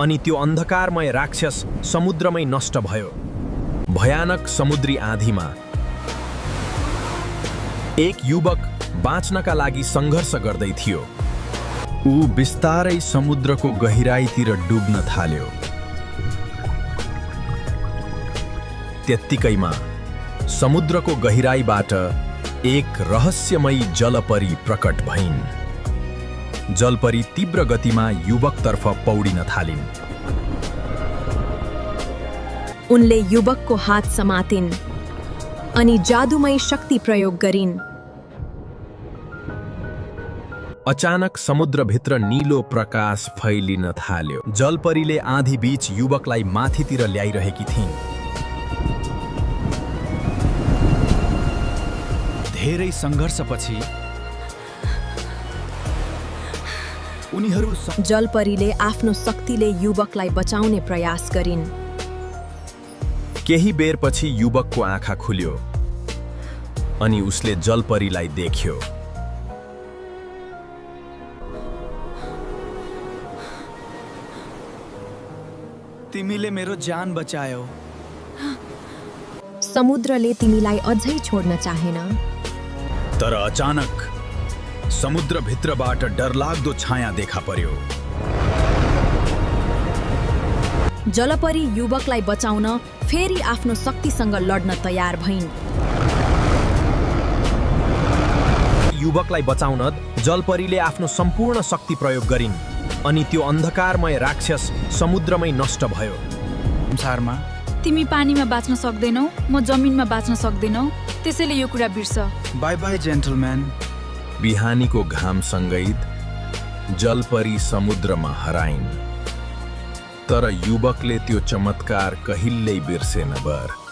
अनि त्यो अन्धकारमय राक्षस समुद्रमै नष्ट भयो। भयानक समुद्री आँधीमा एक युवक बाँच्नका लागि सङ्घर्ष गर्दै थियो। ऊ बिस्तारै समुद्रको गहिराईतिर डुब्न थाल्यो। त्यत्तिकैमा समुद्रको गहिराईबाट एक रहस्यमयी जलपरी प्रकट भइन्। जलपरी तीव्र गतिमा युवकतर्फ पौडिन थालिन्। उनले युवकको हात समातिन् अनि जादुमय शक्ति प्रयोग गरिन्। अचानक समुद्रभित्र नीलो प्रकाश फैलिन थाल्यो। जलपरीले आँधी बीच युवकलाई माथितिर ल्याइरहेकी थिइन्। धेरै सङ्घर्षपछि उनीहरू जलपरीले आफ्नो शक्तिले युवकलाई बचाउने प्रयास गरिन्। केही बेरपछि युवकको आँखा खुल्यो अनि उसले जलपरीलाई देख्यो। तिमीले मेरो जान बचायो। समुद्रले तिमीलाई अझै छोड्न चाहेन। तर अचानक समुद्रभित्रबाट डरलाग्दो छाया देखा पर्यो। जलपरी युवकलाई बचाउन फेरि आफ्नो शक्तिसँग लड्न तयार भइन्। युवकलाई बचाउन जलपरीले आफ्नो सम्पूर्ण शक्ति प्रयोग गरिन् अनि त्यो अन्धकारमय राक्षस समुद्रमै नष्ट भयो। संसारमा तिमी पानीमा बाँच्न सक्दैनौ, म जमिनमा बाँच्न सक्दैनौ, त्यसैले यो कुरा बिर्स। Bye bye gentleman. बिहानीको घामसँगै जलपरी समुद्रमा हराइन्। तर युवकले त्यो चमत्कार कहिल्यै बिर्सेन बर।